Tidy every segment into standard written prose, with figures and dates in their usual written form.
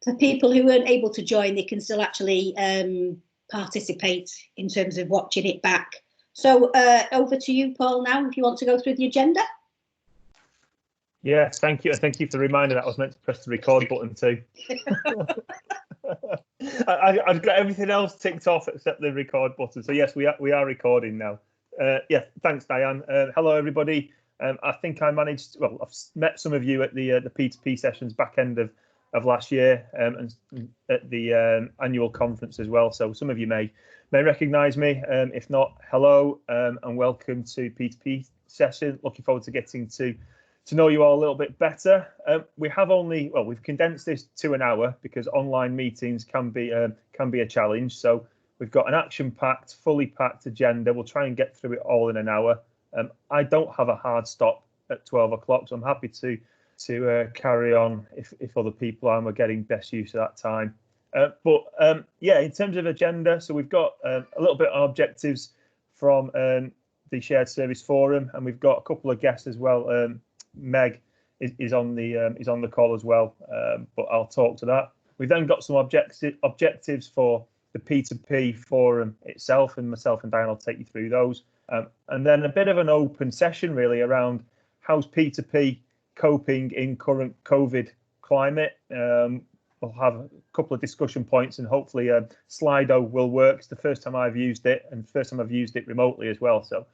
for people who weren't able to join, they can still actually participate in terms of watching it back. So over to you, Paul, now, if you want to go through the agenda. Yes, thank you. Thank you for the reminder that I was meant to press the record button too. I've got everything else ticked off except the record button. So yes, we are recording now. Yeah, thanks, Diane. Hello, everybody. I think I managed. Well, I've met some of you at the P2P sessions back end of last year, and at the annual conference as well. So some of you may recognise me. If not, hello, and welcome to P2P session. Looking forward to getting to know you all a little bit better. We've condensed this to an hour because online meetings can be a challenge. So we've got an action-packed, fully packed agenda. We'll try and get through it all in an hour. I don't have a hard stop at 12 o'clock, so I'm happy to carry on if other people are, and we're getting best use of that time. Yeah, in terms of agenda, so we've got a little bit of objectives from the Shared Service Forum, and we've got a couple of guests as well. Meg is on the call as well, but I'll talk to that. We've then got some objectives for the P2P forum itself, and myself and Diane will take you through those. And then a bit of an open session really around how's P2P coping in current COVID climate. We'll have a couple of discussion points, and hopefully Slido will work. It's the first time I've used it, and first time I've used it remotely as well. So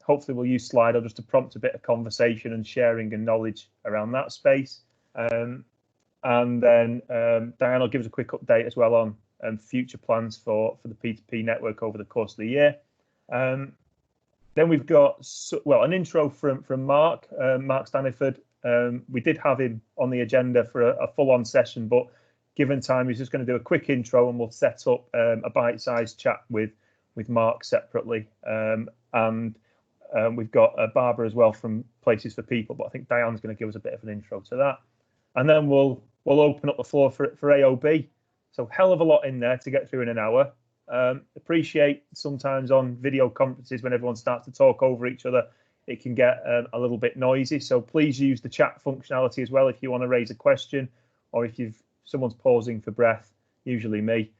hopefully we'll use Slido just to prompt a bit of conversation and sharing and knowledge around that space. And then Diane will give us a quick update as well on future plans for the P2P network over the course of the year. Then we've got an intro from Mark Staniford. We did have him on the agenda for a full-on session, but given time, he's just going to do a quick intro, and we'll set up a bite-sized chat with Mark separately. And we've got Barbara as well from Places for People, but I think Diane's going to give us a bit of an intro to that. And then we'll open up the floor for AOB. So hell of a lot in there to get through in an hour. Appreciate sometimes on video conferences when everyone starts to talk over each other, it can get a little bit noisy. So please use the chat functionality as well if you want to raise a question, or if someone's pausing for breath, usually me.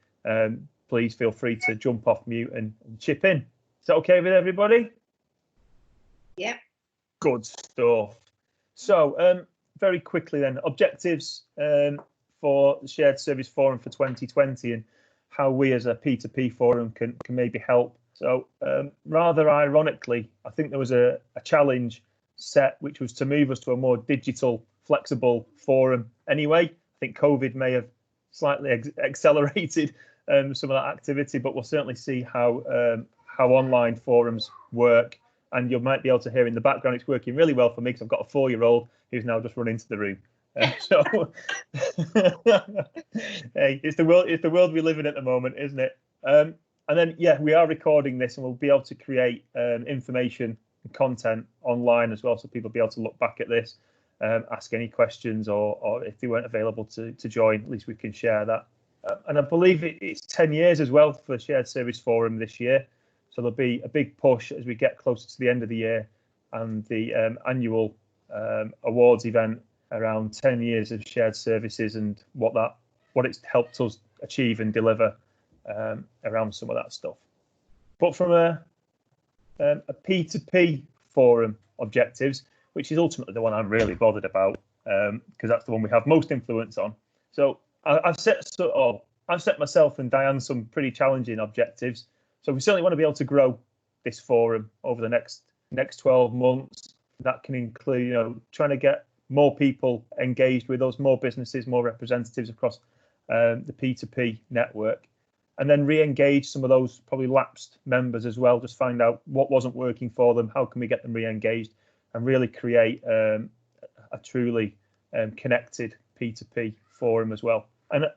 Please feel free to jump off mute and chip in. Is that okay with everybody? Yeah. Good stuff. So very quickly then, objectives for the Shared Service Forum for 2020 and how we as a P2P forum can maybe help. So rather ironically, I think there was a challenge set which was to move us to a more digital, flexible forum anyway. I think COVID may have slightly accelerated some of that activity, but we'll certainly see how online forums work. And you might be able to hear in the background, it's working really well for me because I've got a 4-year-old who's now just run into the room. So hey, it's the world we live in at the moment, isn't it? And then yeah, we are recording this, and we'll be able to create information and content online as well, so people will be able to look back at this, ask any questions, or if they weren't available to join, at least we can share that. And I believe it's 10 years as well for Shared Service Forum this year, so there'll be a big push as we get closer to the end of the year and the annual awards event around 10 years of shared services and what it's helped us achieve and deliver around some of that stuff. But from a P2P forum objectives, which is ultimately the one I'm really bothered about, because that's the one we have most influence on. So I've set myself and Diane some pretty challenging objectives. So we certainly want to be able to grow this forum over the next 12 months. That can include, trying to get more people engaged with us, more businesses, more representatives across the P2P network, and then re-engage some of those probably lapsed members as well. Just find out what wasn't working for them, how can we get them re-engaged, and really create a truly connected P2P forum as well. And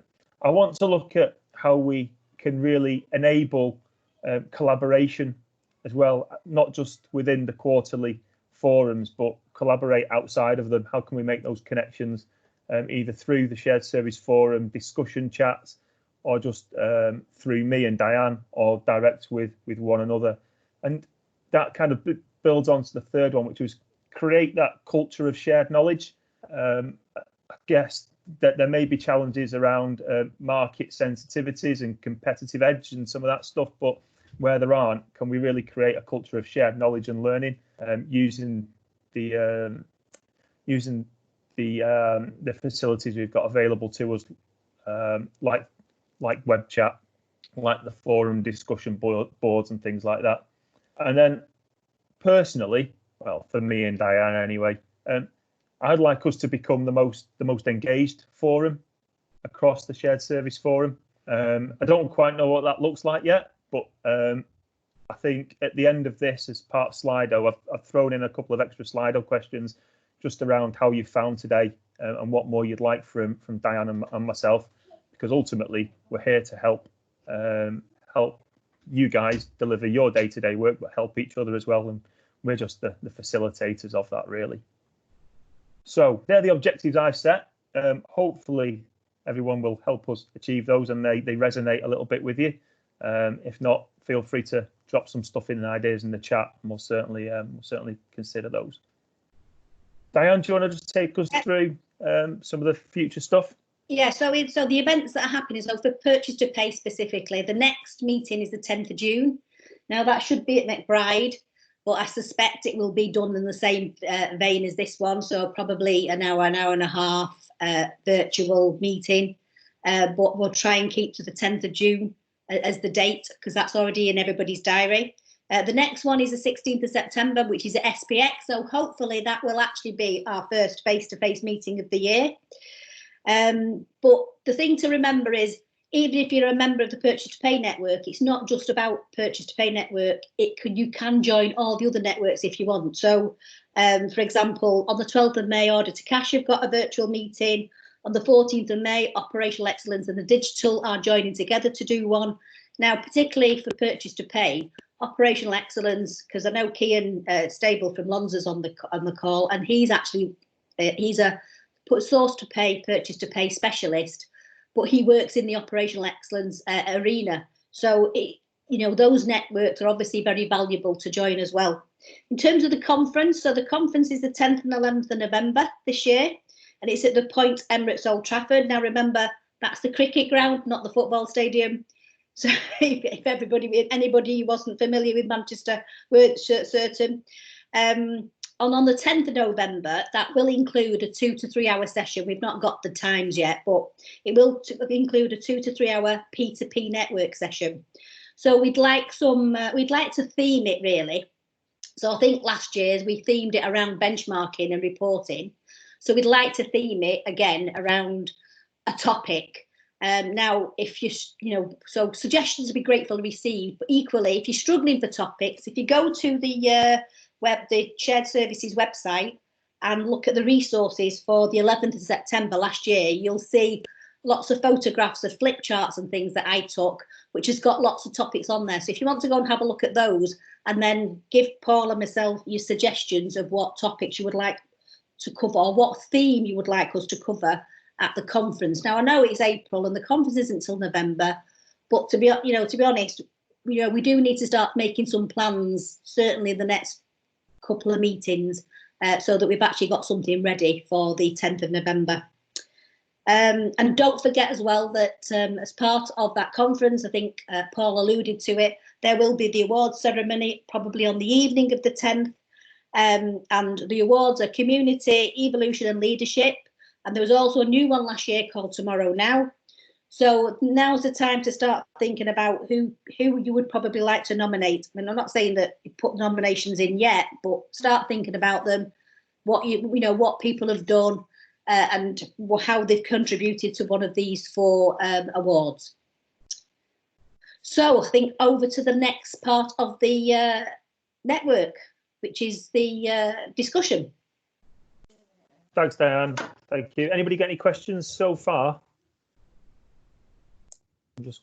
I want to look at how we can really enable collaboration as well, not just within the quarterly forums, but collaborate outside of them. How can we make those connections either through the Shared Service Forum discussion chats, or just through me and Diane, or direct with one another? And that kind of builds on to the third one, which was create that culture of shared knowledge. I guess that there may be challenges around market sensitivities and competitive edge and some of that stuff, but where there aren't, can we really create a culture of shared knowledge and learning using the facilities we've got available to us, like web chat, like the forum discussion boards and things like that. And then personally, well, for me and Diana anyway, I'd like us to become the most engaged forum across the shared service forum. I don't quite know what that looks like yet, but I think at the end of this, as part of Slido, I've thrown in a couple of extra Slido questions just around how you found today and what more you'd like from Diana and myself, because ultimately we're here to help you guys deliver your day-to-day work, but help each other as well, and we're just the facilitators of that, really. So they're the objectives I've set. Hopefully everyone will help us achieve those and they resonate a little bit with you. If not, feel free to drop some stuff in and ideas in the chat, and we'll certainly consider those. Diane, do you want to just take us through some of the future stuff? Yeah, so the events that are happening, so for purchase to pay specifically, the next meeting is the 10th of June. Now that should be at McBride, but I suspect it will be done in the same vein as this one, so probably an hour and a half virtual meeting, but we'll try and keep to the 10th of June as the date, because that's already in everybody's diary. The next one is the 16th of September, which is at SPX, so hopefully that will actually be our first face-to-face meeting of the year. But the thing to remember is, even if you're a member of the Purchase to Pay network, it's not just about Purchase to Pay network. You can join all the other networks if you want. So, for example, on the 12th of May, Order to Cash have got a virtual meeting. On the 14th of May, Operational Excellence and the Digital are joining together to do one. Now, particularly for Purchase to Pay, Operational Excellence, because I know Kian Stable from Lonza's on the call, and he's actually he's a source to pay, purchase to pay specialist, but he works in the operational excellence arena. So, those networks are obviously very valuable to join as well. In terms of the conference, so the conference is the 10th and 11th of November this year, and it's at the Point Emirates Old Trafford. Now, remember, that's the cricket ground, not the football stadium. So if anybody wasn't familiar with Manchester, we're certain. On the 10th of November, that will include a 2 to 3 hour session. We've not got the times yet, but it will include a 2 to 3 hour P2P network session. So we'd like to theme it really. So I think last year we themed it around benchmarking and reporting. So we'd like to theme it again around a topic. Now, if so suggestions would be gratefully received, but equally, if you're struggling for topics, if you go to the Shared Services website and look at the resources for the 11th of September last year, you'll see lots of photographs of flip charts and things that I took, which has got lots of topics on there. So if you want to go and have a look at those, and then give Paul and myself your suggestions of what topics you would like to cover or what theme you would like us to cover at the conference. Now, I know it's April and the conference isn't until November, but to be honest, we do need to start making some plans, certainly in the next couple of meetings, so that we've actually got something ready for the 10th of November. And don't forget as well that as part of that conference, I think Paul alluded to it, there will be the awards ceremony probably on the evening of the 10th. And the awards are community, evolution and leadership. And there was also a new one last year called Tomorrow Now. So now's the time to start thinking about who you would probably like to nominate. I mean, I'm not saying that you put nominations in yet, but start thinking about them, what people have done, and how they've contributed to one of these 4 awards. So I think over to the next part of the network, which is the discussion. Thanks, Diane. Thank you. Anybody got any questions so far? I'm just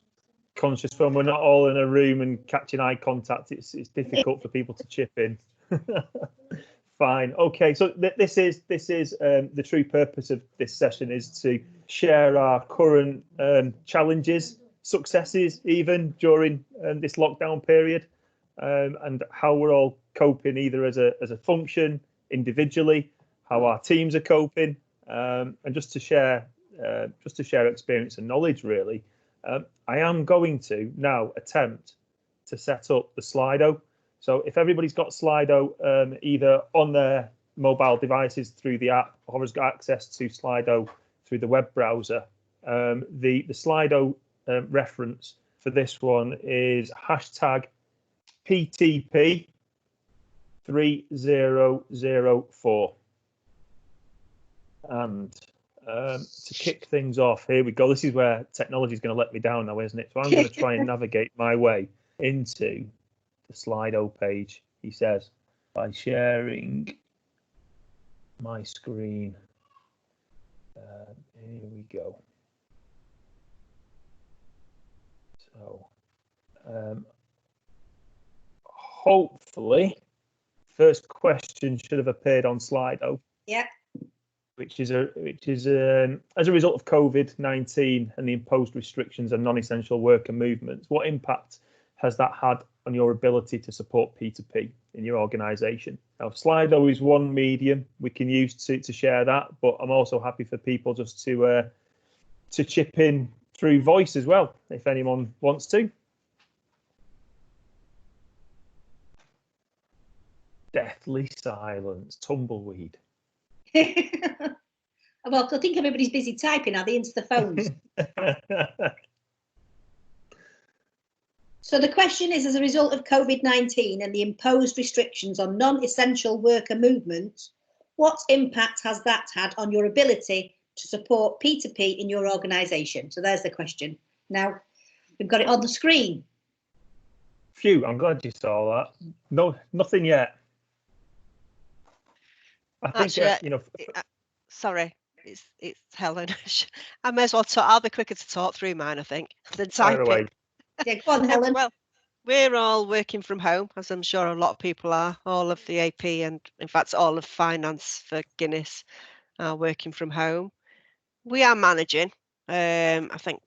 conscious when we're not all in a room and catching eye contact, it's difficult for people to chip in. Fine. Okay. So this is the true purpose of this session is to share our current challenges, successes, even during this lockdown period, and how we're all coping either as a function, individually, how our teams are coping, and just to share just to share experience and knowledge, really. I am going to now attempt to set up the Slido. So if everybody's got Slido either on their mobile devices through the app or has got access to Slido through the web browser, the Slido reference for this one is hashtag PTP 3004. And to kick things off, here we go. This is where technology is going to let me down now, isn't it? So I'm going to try and navigate my way into the Slido page, he says, by sharing my screen. Here we go. So hopefully first question should have appeared on Slido. Yeah. Which is as a result of COVID-19 and the imposed restrictions on non-essential worker movements, what impact has that had on your ability to support P2P in your organisation? Now, Slido is one medium we can use to share that, but I'm also happy for people just to chip in through voice as well, if anyone wants to. Deathly silence, tumbleweed. Well, I think everybody's busy typing, are they, into the phones? So the question is, as a result of COVID-19 and the imposed restrictions on non-essential worker movement, what impact has that had on your ability to support P2P in your organisation? So there's the question. Now, we've got it on the screen. Phew, I'm glad you saw that. No, nothing yet. I think, Actually, sorry, it's Helen. I may as well talk. I'll be quicker to talk through mine, I think, than typing. Yeah, go on, Helen. Well, we're all working from home, as I'm sure a lot of people are. All of the AP and, in fact, all of finance for Guinness are working from home. We are managing. I think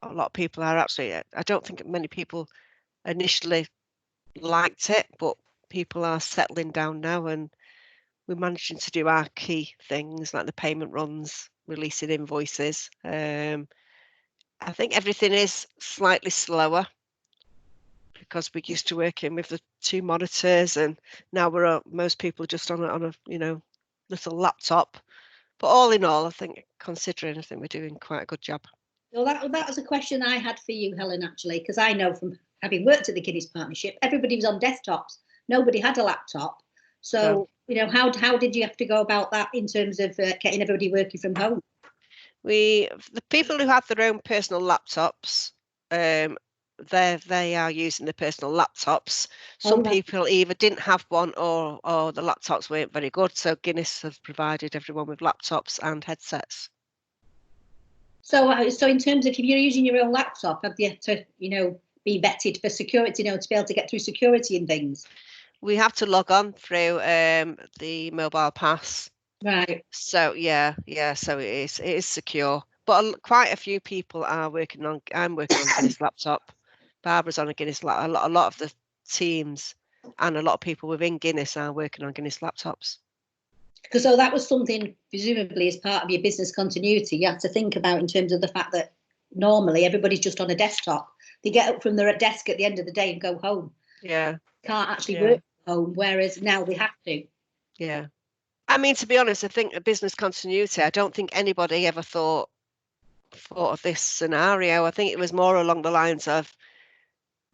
a lot of people are absolutely. I don't think many people initially liked it, but people are settling down now, and we're managing to do our key things like the payment runs, releasing invoices. I think everything is slightly slower because we're used to working with the 2 monitors, and now most people just on a little laptop. But all in all, I think considering, I think we're doing quite a good job. Well, that was a question I had for you, Helen, actually, because I know from having worked at the Guinness Partnership, everybody was on desktops. Nobody had a laptop. So, how did you have to go about that in terms of getting everybody working from home? The people who have their own personal laptops, they are using their personal laptops. Some people either didn't have one or the laptops weren't very good. So Guinness have provided everyone with laptops and headsets. So in terms of if you're using your own laptop, have you to, be vetted for security, to be able to get through security and things? We have to log on through the mobile pass. Right. So yeah. So it is secure. But quite a few people are working on. I'm working on Guinness laptop. Barbara's on a Guinness laptop. A lot of the teams and a lot of people within Guinness are working on Guinness laptops. Because so that was something, presumably, as part of your business continuity, you have to think about in terms of the fact that normally everybody's just on a desktop. They get up from their desk at the end of the day and go home. Yeah. Can't actually work from home, whereas now they have to. Yeah. I mean, to be honest, I think a business continuity, I don't think anybody ever thought of this scenario. I think it was more along the lines of,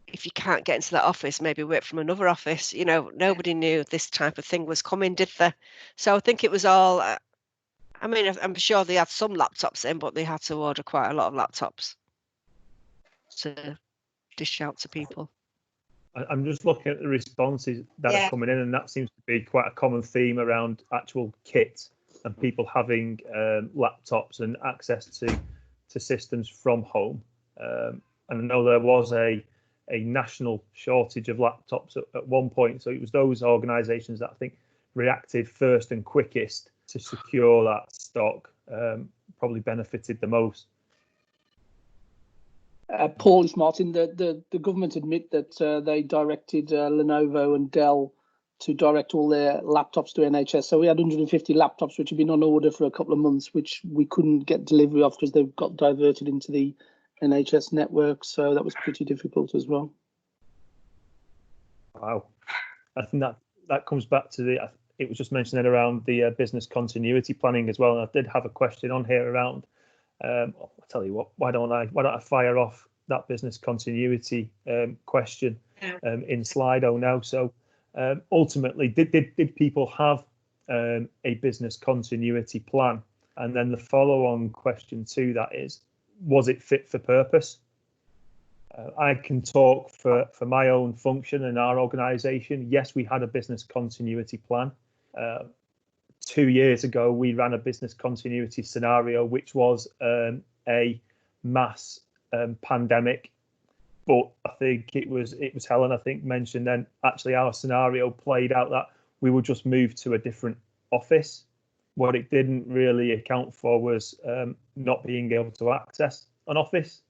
if you can't get into that office, maybe work from another office. Nobody knew this type of thing was coming, did they? So I think it was all, I mean, I'm sure they had some laptops in, but they had to order quite a lot of laptops to dish out to people. I'm just looking at the responses that are coming in, and that seems to be quite a common theme around actual kit and people having laptops and access to systems from home. And I know there was a national shortage of laptops at one point, so it was those organisations that I think reacted first and quickest to secure that stock, probably benefited the most. Paul, it's Martin. The government admit that they directed Lenovo and Dell to direct all their laptops to NHS. So we had 150 laptops which had been on order for a couple of months, which we couldn't get delivery of because they got diverted into the NHS network. So that was pretty difficult as well. Wow. I think that comes back to it was just mentioned around the business continuity planning as well. And I did have a question on here around, I'll tell you what, why don't I fire off that business continuity question in Slido now? So ultimately, did people have a business continuity plan? And then the follow-on question to that is, was it fit for purpose? I can talk for my own function and our organisation. Yes, we had a business continuity plan. 2 years ago, we ran a business continuity scenario, which was a mass pandemic. But I think it was Helen, I think, mentioned then actually our scenario played out that we would just move to a different office. What it didn't really account for was not being able to access an office,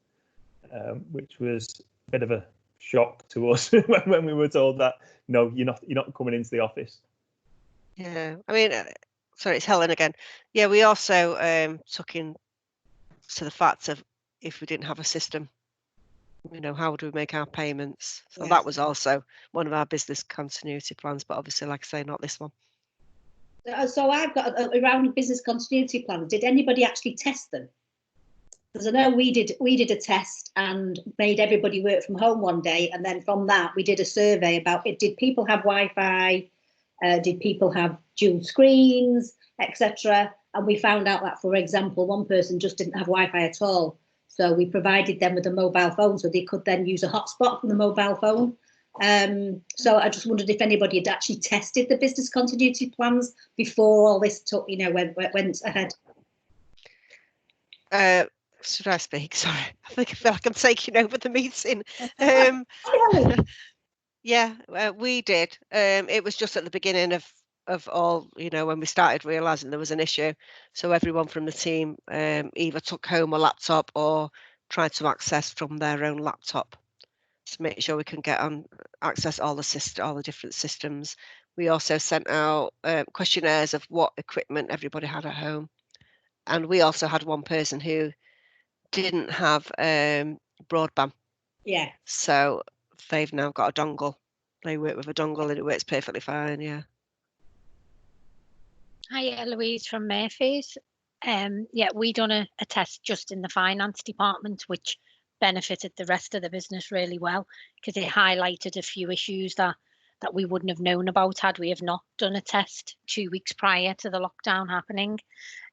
which was a bit of a shock to us when we were told that, no, you're not coming into the office. Yeah, I mean, sorry, it's Helen again. Yeah, we also took in to the fact of if we didn't have a system, how do we make our payments? So that was also one of our business continuity plans, but obviously, like I say, not this one. So I've got around business continuity plans. Did anybody actually test them? Because I know we did a test and made everybody work from home one day, and then from that we did a survey about it. Did people have Wi-Fi? Did people have dual screens, etc.? And we found out that, for example, one person just didn't have Wi-Fi at all. So we provided them with a mobile phone so they could then use a hotspot from the mobile phone. So I just wondered if anybody had actually tested the business continuity plans before all this went ahead. Should I speak? Sorry, I feel like I'm taking over the meeting. Yeah, we did. It was just at the beginning of all, when we started realising there was an issue. So everyone from the team either took home a laptop or tried to access from their own laptop to make sure we can get on access all the different systems. We also sent out questionnaires of what equipment everybody had at home, and we also had one person who didn't have broadband. Yeah. So they've now got a dongle. They work with a dongle and it works perfectly fine. Yeah. Hi, Eloise from Murphy's. Yeah, we done a test just in the finance department, which benefited the rest of the business really well because it highlighted a few issues that we wouldn't have known about had we have not done a test 2 weeks prior to the lockdown happening.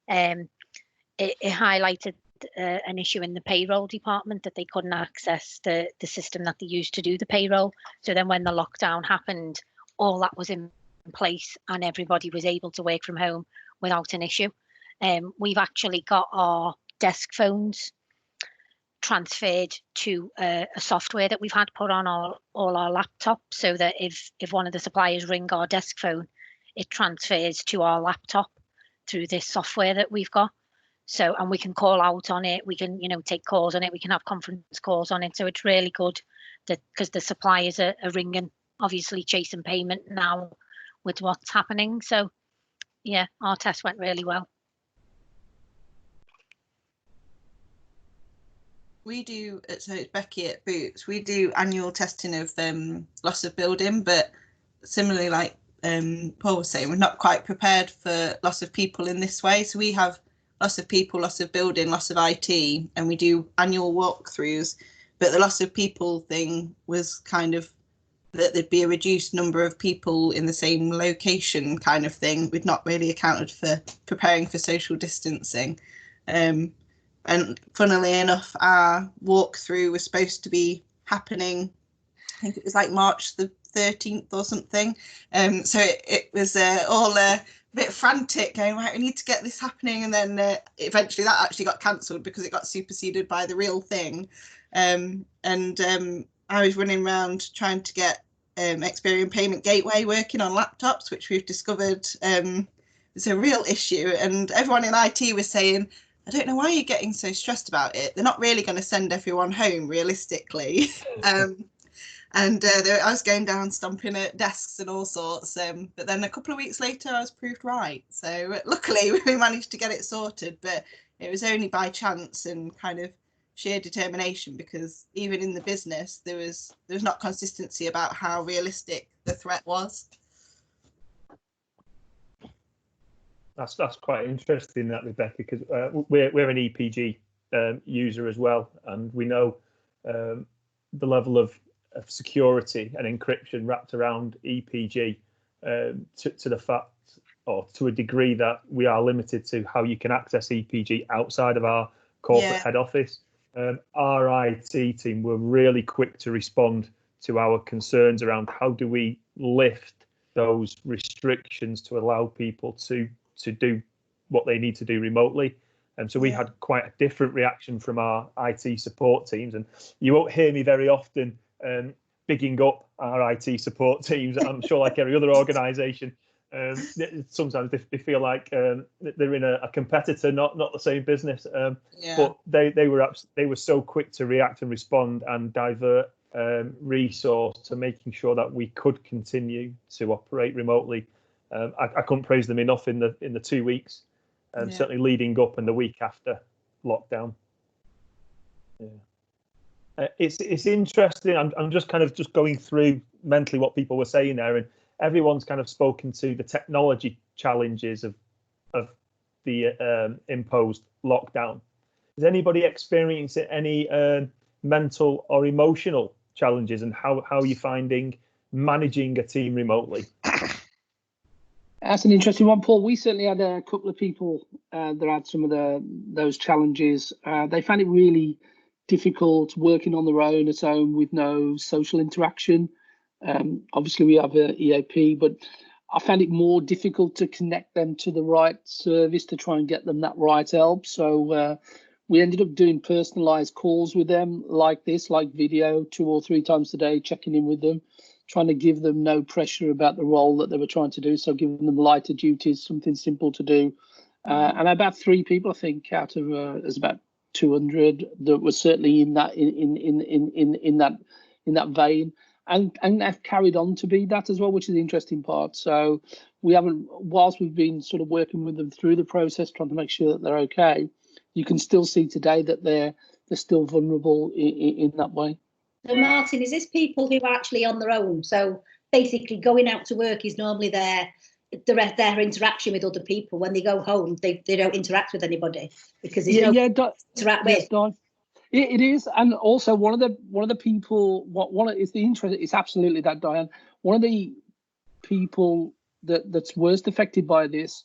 It highlighted an issue in the payroll department that they couldn't access the system that they used to do the payroll. So then when the lockdown happened, all that was in place and everybody was able to work from home without an issue. We've actually got our desk phones transferred to a software that we've had put on all our laptops, so that if one of the suppliers ring our desk phone, it transfers to our laptop through this software that we've got. So, and we can call out on it, we can, take calls on it, we can have conference calls on it. So it's really good that because the suppliers are ringing, obviously chasing payment now with what's happening. So yeah, our test went really well. We do, so it's Becky at Boots, we do annual testing of loss of building, but similarly, like Paul was saying, we're not quite prepared for loss of people in this way. So we have loss of people, loss of building, loss of IT, and we do annual walkthroughs. But the loss of people thing was kind of that there'd be a reduced number of people in the same location kind of thing. We'd not really accounted for preparing for social distancing. And funnily enough, our walkthrough was supposed to be happening, I think it was like March the 13th or something. So it was all a bit frantic, going, right, we need to get this happening. And then eventually that actually got cancelled because it got superseded by the real thing. And I was running around trying to get Experian Payment Gateway working on laptops, which we've discovered is a real issue. And everyone in IT was saying, I don't know why you're getting so stressed about it. They're not really going to send everyone home realistically. And I was going down, stomping at desks and all sorts. But then a couple of weeks later, I was proved right. So luckily, we managed to get it sorted. But it was only by chance and kind of sheer determination, because even in the business, there was not consistency about how realistic the threat was. That's quite interesting, that, Rebecca, because we're an EPG user as well, and we know the level of security and encryption wrapped around EPG to the fact, or to a degree, that we are limited to how you can access EPG outside of our corporate head office. Our IT team were really quick to respond to our concerns around how do we lift those restrictions to allow people to do what they need to do remotely. And so we had quite a different reaction from our IT support teams. And you won't hear me very often bigging up our IT support teams. I'm sure, like every other organisation, sometimes they feel like they're in a competitor, not the same business. But they were so quick to react and respond and divert resource to making sure that we could continue to operate remotely. I couldn't praise them enough in the 2 weeks, certainly leading up and the week after lockdown. It's interesting. I'm just going through mentally what people were saying there, and everyone's kind of spoken to the technology challenges of the imposed lockdown. Is anybody experiencing any mental or emotional challenges, and how are you finding managing a team remotely? That's an interesting one, Paul. We certainly had a couple of people that had some of those challenges. They found it really difficult working on their own at home with no social interaction. Obviously, we have an EAP, but I found it more difficult to connect them to the right service to try and get them that right help. So we ended up doing personalised calls with them like this, like video, 2 or 3 times a day, checking in with them, trying to give them no pressure about the role that they were trying to do. So giving them lighter duties, something simple to do. And about 3 people, I think, out of there's about 200 that were certainly in that vein, and have carried on to be that as well, which is the interesting part. So we haven't, whilst we've been sort of working with them through the process, trying to make sure that they're okay, you can still see today that they're still vulnerable in that way. So Martin, is this people who are actually on their own? So basically going out to work is normally their interaction with other people. When they go home, they don't interact with anybody because there's no interact with. Yes, it is, and also one of the people. Is the interest? It's absolutely that, Diane. One of the people that's worst affected by this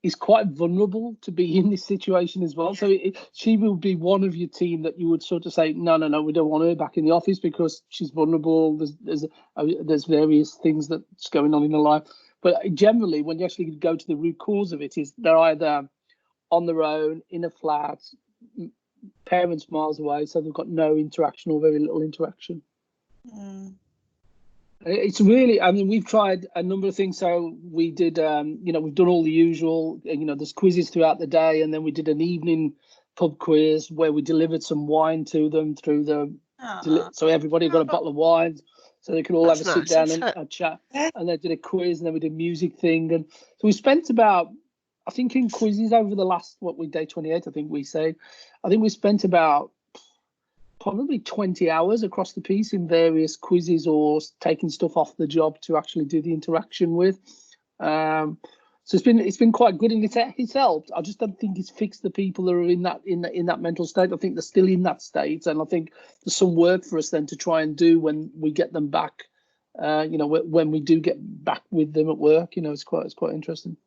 is quite vulnerable to be in this situation as well. So she will be one of your team that you would sort of say, no, we don't want her back in the office because she's vulnerable. There's various things that's going on in her life. But generally, when you actually go to the root cause of it, is they're either on their own, in a flat, parents miles away, so they've got no interaction or very little interaction. It's really, I mean, we've tried a number of things. So we did, we've done all the usual, there's quizzes throughout the day. And then we did an evening pub quiz where we delivered some wine to them through so everybody got a bottle of wine. So they could all have a sit down and chat. And they did a quiz, and then we did a music thing. And so we spent about, I think in quizzes over the last, day 28, I think we spent about probably 20 hours across the piece in various quizzes or taking stuff off the job to actually do the interaction with. So it's been quite good, and it's helped. I just don't think it's fixed the people that are in that mental state. I think they're still in that state, and I think there's some work for us then to try and do when we get them back. When we do get back with them at work, it's quite interesting.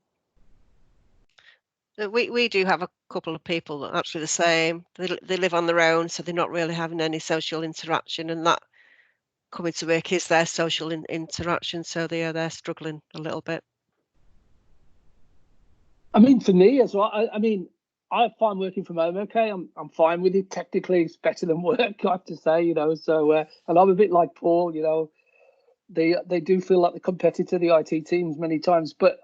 We do have a couple of people that are actually the same. They live on their own, so they're not really having any social interaction, and that coming to work is their social interaction. So they're struggling a little bit. I mean, for me as well, I find working from home okay. I'm fine with it. Technically, it's better than work, I have to say, So, and I'm a bit like Paul, they do feel like the competitor, the IT teams, many times. But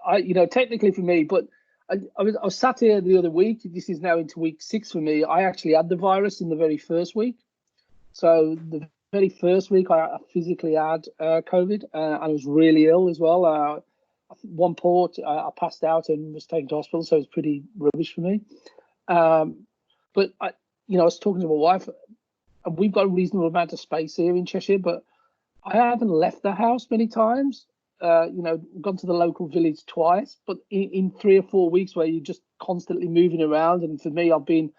technically for me, but I was sat here the other week. This is now into week 6 for me. I actually had the virus in the very first week. So the very first week I physically had COVID, and I was really ill as well. At one point, I passed out and was taken to hospital, so it was pretty rubbish for me. But I was talking to my wife, and we've got a reasonable amount of space here in Cheshire, but I haven't left the house many times. Gone to the local village twice, but in 3 or 4 weeks where you're just constantly moving around, and for me, I've been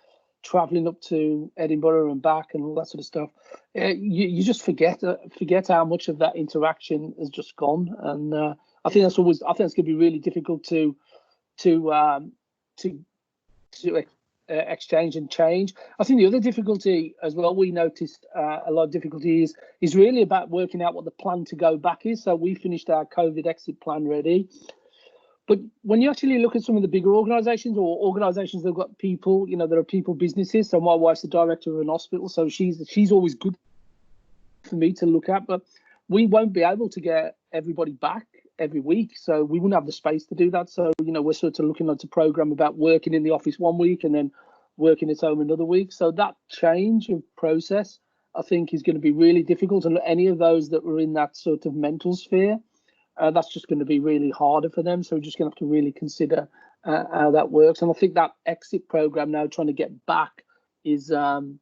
traveling up to Edinburgh and back and all that sort of stuff. You just forget how much of that interaction has just gone, and I think it's going to be really difficult to exchange and change. I think the other difficulty as well, we noticed a lot of difficulty is really about working out what the plan to go back is. So we finished our COVID exit plan ready. But when you actually look at some of the bigger organisations or organisations that have got people, there are people businesses. So my wife's the director of an hospital, so she's always good for me to look at. But we won't be able to get everybody back every week, so we wouldn't have the space to do that. So we're sort of looking at a program about working in the office one week and then working at home another week. So that change of process, I think, is going to be really difficult. And any of those that were in that sort of mental sphere, that's just going to be really harder for them. So we're just going to have to really consider how that works. And I think that exit program now, trying to get back, is really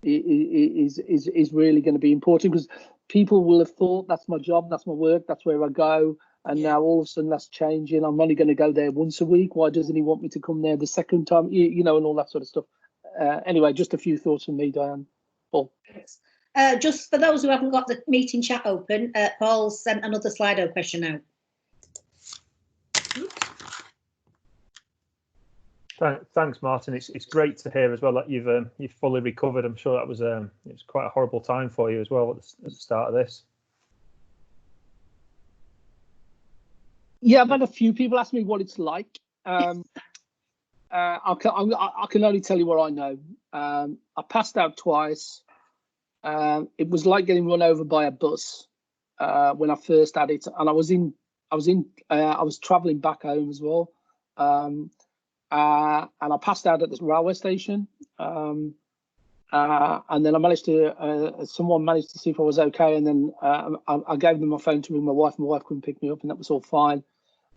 going to be important, because people will have thought that's my job, that's my work, that's where I go. And now all of a sudden that's changing. I'm only going to go there once a week. Why doesn't he want me to come there the second time? And all that sort of stuff. Anyway, just a few thoughts from me, Diane. Paul. Just for those who haven't got the meeting chat open, Paul sent another Slido question out. Thanks, Martin. It's great to hear as well that you've fully recovered. I'm sure that was it was quite a horrible time for you as well at the start of this. Yeah, I've had a few people ask me what it's like. I can only tell you what I know. I passed out twice. It was like getting run over by a bus when I first had it, and I was travelling back home as well. And I passed out at the railway station. And then I managed to, someone managed to see if I was okay, and then I gave them my phone to ring my wife. My wife couldn't pick me up, and that was all fine.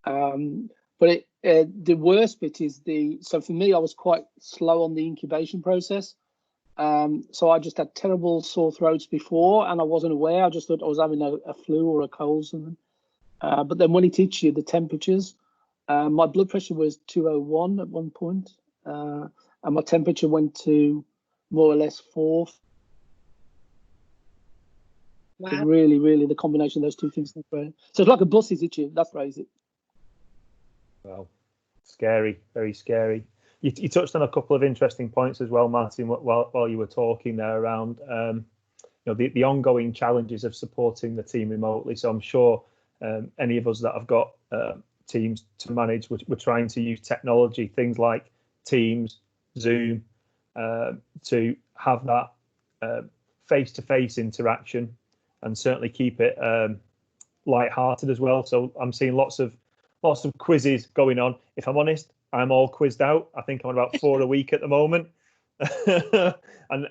But the worst bit is so for me, I was quite slow on the incubation process. So I just had terrible sore throats before, and I wasn't aware. I just thought I was having a flu or a cold or something. But then when he teaches you the temperatures, my blood pressure was 201 at one point, and my temperature went to more or less 4. Wow. Really, really, the combination of those two things. So it's like a bus is itching. That's crazy. Wow, scary, very scary. You touched on a couple of interesting points as well, Martin, while you were talking there around the ongoing challenges of supporting the team remotely. So I'm sure any of us that have got teams to manage, we're trying to use technology, things like Teams, Zoom, to have that face-to-face interaction, and certainly keep it light-hearted as well. So I'm seeing lots of quizzes going on. If I'm honest, I'm all quizzed out. I think I'm about 4 a week at the moment. And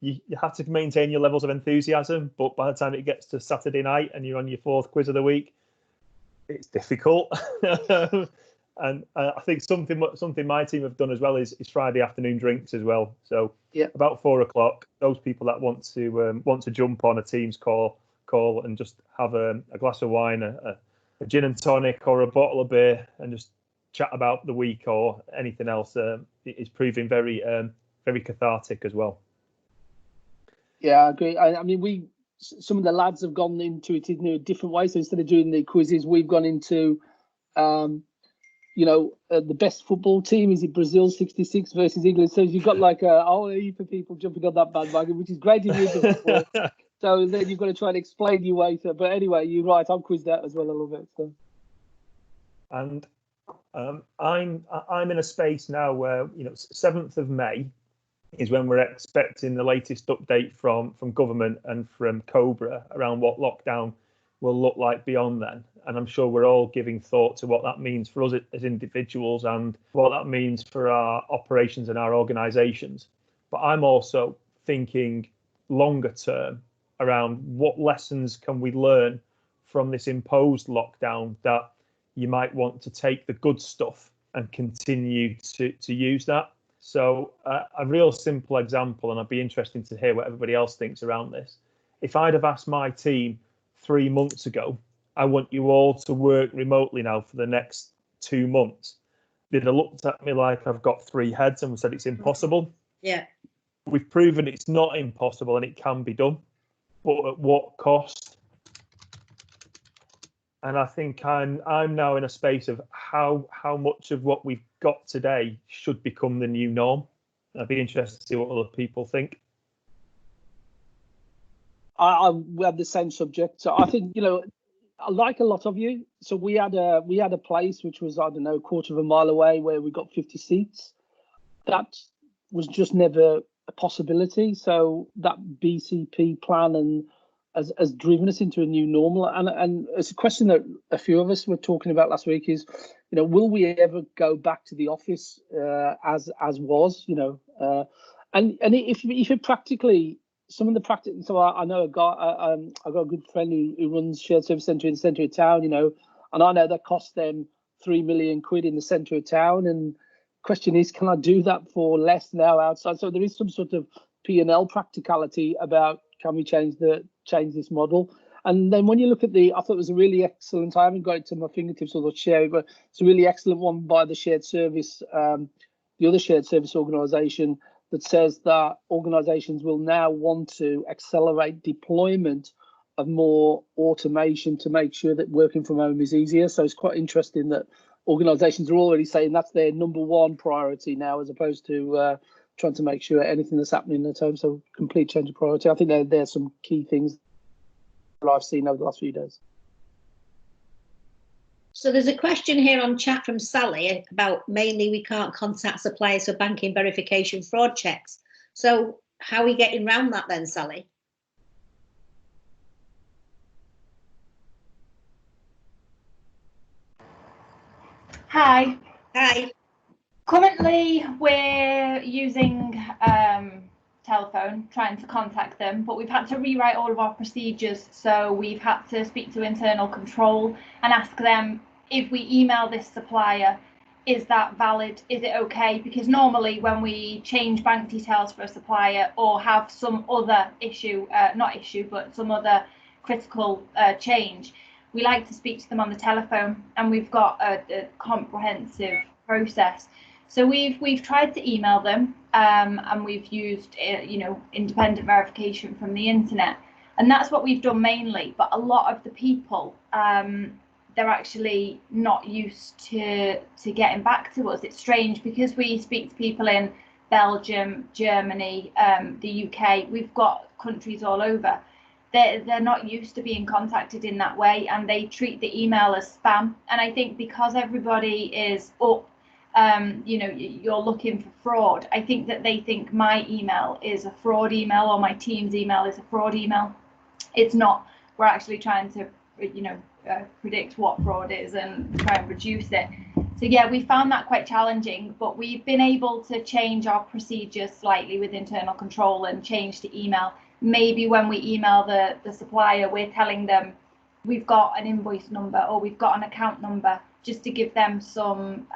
you have to maintain your levels of enthusiasm, but by the time it gets to Saturday night and you're on your 4th quiz of the week, it's difficult. And I think something my team have done as well is Friday afternoon drinks as well. So about 4 o'clock, those people that want to jump on a Teams call and just have a glass of wine, a gin and tonic or a bottle of beer, and just chat about the week or anything else, is proving very cathartic as well. Yeah, I agree. I mean, some of the lads have gone into it in a different way. So instead of doing the quizzes, we've gone into the best football team. Is it Brazil 66 versus England? So you've got like a whole heap of people jumping on that bandwagon, which is great if you're into football. So then you've got to try and explain your way to. But anyway, you're right. I'm quizzed out as well a little bit. So. And I'm in a space now where 7th of May is when we're expecting the latest update from government and from Cobra around what lockdown will look like beyond then. And I'm sure we're all giving thought to what that means for us as individuals and what that means for our operations and our organisations. But I'm also thinking longer term around what lessons can we learn from this imposed lockdown, that you might want to take the good stuff and continue to use that. So a real simple example, and I'd be interested to hear what everybody else thinks around this. If I'd have asked my team 3 months ago, I want you all to work remotely now for the next 2 months, they'd have looked at me like I've got 3 heads and said it's impossible. Yeah. We've proven it's not impossible and it can be done, but at what cost? And I think I'm now in a space of how much of what we've got today should become the new norm. I'd be interested to see what other people think. We have the same subject. So I think, like a lot of you, so we had a place which was, I don't know, a quarter of a mile away where we got 50 seats. That was just never a possibility. So that BCP plan has driven us into a new normal. And it's a question that a few of us were talking about last week is, will we ever go back to the office as was, and if it practically, some of the practice. So I know a guy, I got a good friend who runs shared service centre in the centre of town, and I know that cost them £3 million in the centre of town. And question is, can I do that for less now outside? So there is some sort of P&L practicality about, can we change this model? And then when you look at I thought it was a really excellent, I haven't got it to my fingertips, although share it, but it's a really excellent one by the shared service, the other shared service organisation, that says that organisations will now want to accelerate deployment of more automation to make sure that working from home is easier. So it's quite interesting that organisations are already saying that's their number one priority now, as opposed to trying to make sure anything that's happening at home. So complete change of priority. I think there's some key things that I've seen over the last few days. So there's a question here on chat from Sally about mainly we can't contact suppliers for banking verification fraud checks. So how are we getting around that then, Sally? Hi. Hi. Currently, we're using telephone, trying to contact them, but we've had to rewrite all of our procedures. So we've had to speak to internal control and ask them, if we email this supplier, is that valid? Is it okay? Because normally when we change bank details for a supplier or have some other issue, but some other critical change, we like to speak to them on the telephone, and we've got a comprehensive process. So we've tried to email them, and we've used independent verification from the internet, and that's what we've done mainly. But a lot of the people, they're actually not used to getting back to us. It's strange because we speak to people in Belgium, Germany, the UK. We've got countries all over. They're not used to being contacted in that way, and they treat the email as spam. And I think because everybody is up, you're looking for fraud, I think that they think my email is a fraud email or my team's email is a fraud email. It's not. We're actually trying to, predict what fraud is and try and reduce it. So yeah, we found that quite challenging, but we've been able to change our procedures slightly with internal control and change to email. Maybe when we email the supplier, we're telling them we've got an invoice number or we've got an account number, just to give them some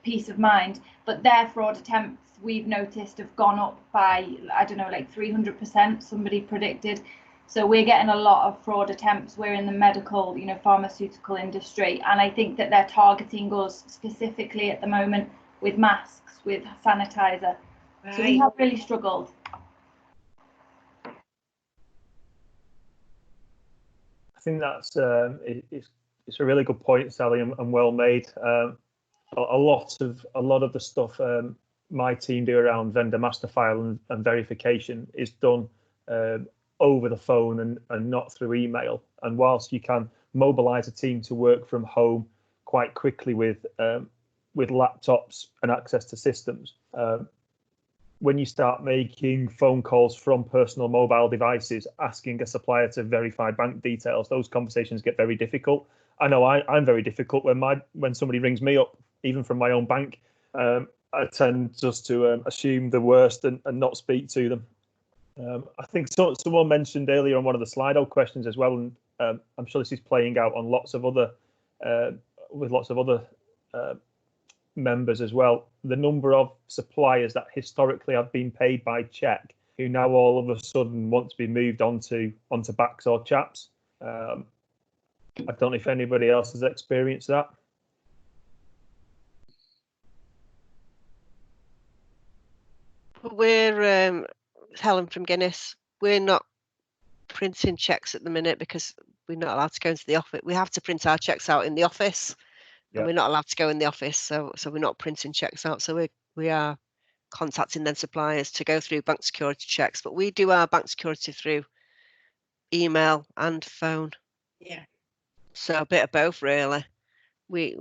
peace of mind. But their fraud attempts, we've noticed, have gone up by, I don't know, like 300%, somebody predicted. So we're getting a lot of fraud attempts. We're in the medical, pharmaceutical industry, and I think that they're targeting us specifically at the moment with masks, with sanitizer. Right. So we have really struggled. I think that's it's a really good point, Sally, and well made. A lot of the stuff my team do around vendor master file and verification is done over the phone and not through email. And whilst you can mobilize a team to work from home quite quickly with laptops and access to systems, when you start making phone calls from personal mobile devices asking a supplier to verify bank details, those conversations get very difficult. I know I'm very difficult when somebody rings me up, even from my own bank. I tend just to assume the worst and not speak to them. I think someone mentioned earlier on one of the Slido questions as well, and I'm sure this is playing out on lots of other with lots of other members as well. The number of suppliers that historically have been paid by cheque, who now all of a sudden want to be moved onto backs or chaps. I don't know if anybody else has experienced that. We're Helen from Guinness. We're not printing checks at the minute because we're not allowed to go into the office. We have to print our checks out in the office, and we're not allowed to go in the office. So we're not printing checks out. So we are contacting then suppliers to go through bank security checks. But we do our bank security through email and phone. Yeah. So a bit of both, really. We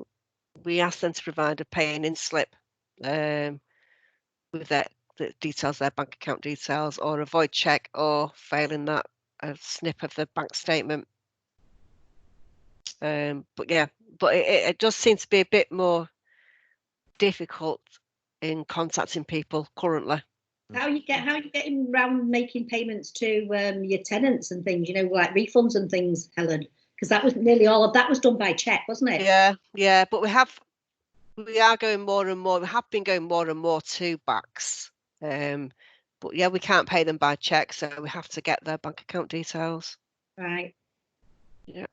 ask them to provide a pay-in slip with the details, their bank account details, or a void check, or failing that, a snip of the bank statement. But it does seem to be a bit more difficult in contacting people currently. How are you getting around making payments to your tenants and things? You know, like refunds and things, Helen. Because that was nearly all of that was done by cheque, wasn't it? Yeah. But we are going more and more. We have been going more and more to backs. But yeah, we can't pay them by cheque, so we have to get their bank account details. Right. Yeah.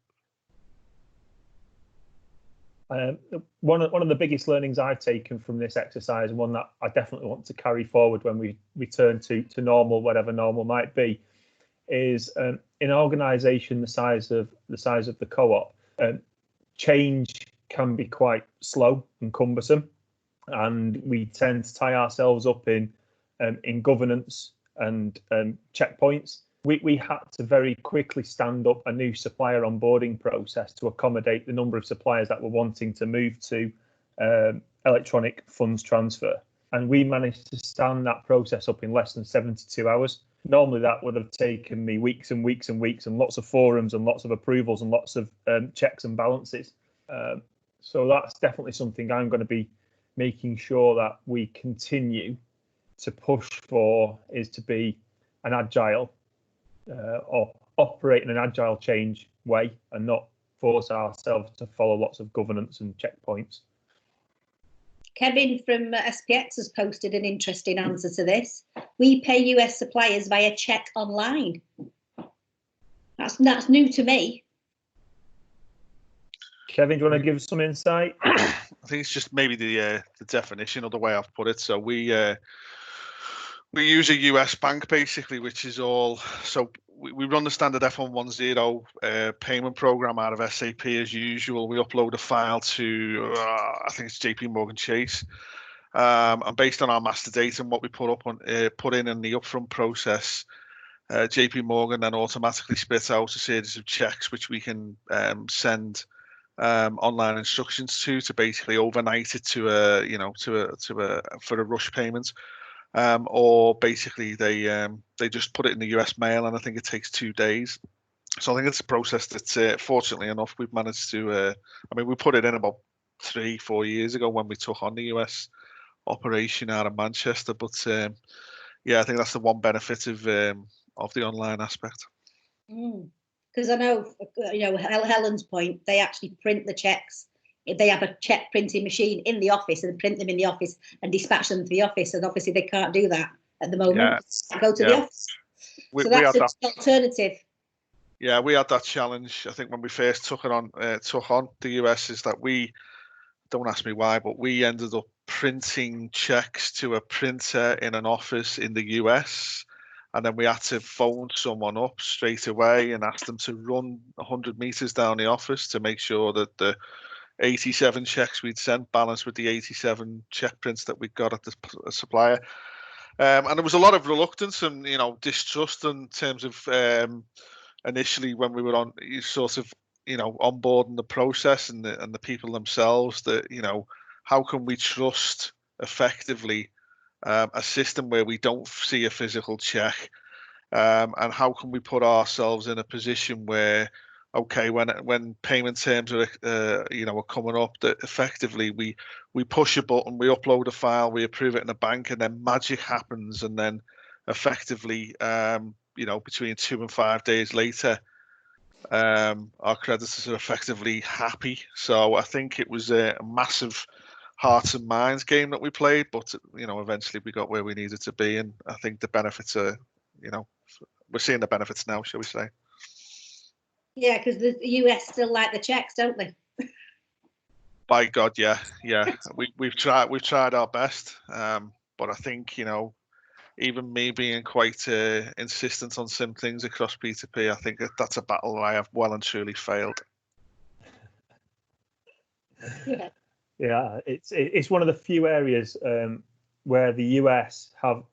One of the biggest learnings I've taken from this exercise, and one that I definitely want to carry forward when we return to normal, whatever normal might be, is in an organisation the size of the co-op, change can be quite slow and cumbersome, and we tend to tie ourselves up in governance and checkpoints. We had to very quickly stand up a new supplier onboarding process to accommodate the number of suppliers that were wanting to move to electronic funds transfer. And we managed to stand that process up in less than 72 hours. Normally that would have taken me weeks and weeks and weeks, and lots of forums and lots of approvals and lots of checks and balances. So that's definitely something I'm going to be making sure that we continue to push for, is to be an agile or operate in an agile change way and not force ourselves to follow lots of governance and checkpoints. Kevin from SPX has posted an interesting answer to this. We pay US suppliers via check online. That's new to me. Kevin, do you want to give some insight? I think it's just maybe the definition of the way I've put it. So we use a US bank basically, which is all. So we run the standard F110 payment program out of SAP as usual. We upload a file to I think it's JP Morgan Chase, and based on our master data and what we put in the upfront process, JP Morgan then automatically spits out a series of checks which we can send online instructions to basically overnight it to for a rush payment. Or basically they just put it in the US mail, and I think it takes 2 days. So I think it's a process that fortunately enough we've managed to. We put it in about 3-4 years ago when we took on the US operation out of Manchester. But yeah, I think that's the one benefit of the online aspect. Because I know, Helen's point, they actually print the checks. They have a check printing machine in the office and print them in the office and dispatch them to the office. And obviously they can't do that at the moment. Go to the office. So that's an alternative. Yeah, we had that challenge. I think when we first took on the US, is that we, don't ask me why, but we ended up printing checks to a printer in an office in the US. And then we had to phone someone up straight away and ask them to run 100 meters down the office to make sure that the 87 checks we'd sent balanced with the 87 check prints that we got at the supplier. And there was a lot of reluctance and, distrust in terms of initially when we were on onboarding the process and the people themselves, that, how can we trust effectively a system where we don't see a physical check, and how can we put ourselves in a position where, okay, when payment terms are are coming up, that effectively we push a button, we upload a file, we approve it in a bank, and then magic happens, and then effectively, between 2 and 5 days later, our creditors are effectively happy. So I think it was a massive hearts and minds game that we played, but eventually we got where we needed to be, and I think the benefits are, we're seeing the benefits now, shall we say? Yeah, because the US still like the checks, don't they? By God, yeah. We've tried our best, but I think even me being quite insistent on some things across P2P, I think that's a battle I have well and truly failed. Yeah, it's one of the few areas where the US have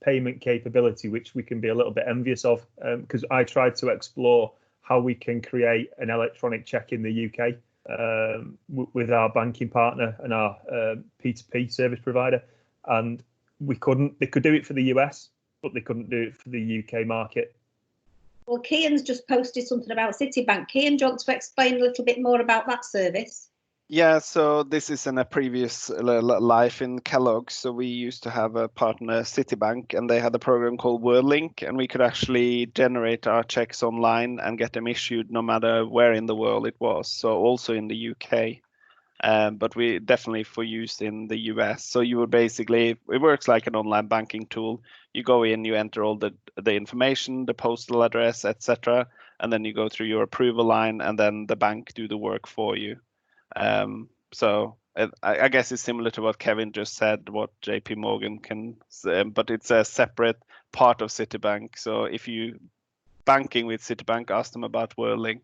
payment capability, which we can be a little bit envious of, because I tried to explore how we can create an electronic check in the UK with our banking partner and our P2P service provider, and we couldn't. They could do it for the US, but they couldn't do it for the UK market. Well, Kian's just posted something about Citibank. Kian, do you want to explain a little bit more about that service? Yeah, so this is in a previous life in Kellogg's. So we used to have a partner, Citibank, and they had a program called WorldLink, and we could actually generate our checks online and get them issued no matter where in the world it was. So also in the UK, but we definitely for use in the US. So you would basically, it works like an online banking tool. You go in, you enter all the information, the postal address, etc., and then you go through your approval line, and then the bank do the work for you. So I guess it's similar to what Kevin just said, what JP Morgan can, but it's a separate part of Citibank. So if you banking with Citibank, ask them about WorldLink.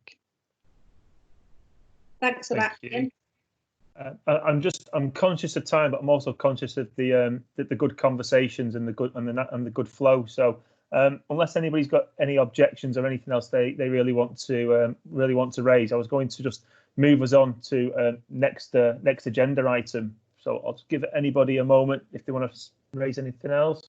Thanks for that, Ian. I'm conscious of time, but I'm also conscious of the good conversations and the good flow. So unless anybody's got any objections or anything else they really want to raise, I was going to just move us on to next agenda item. So I'll just give anybody a moment if they want to raise anything else.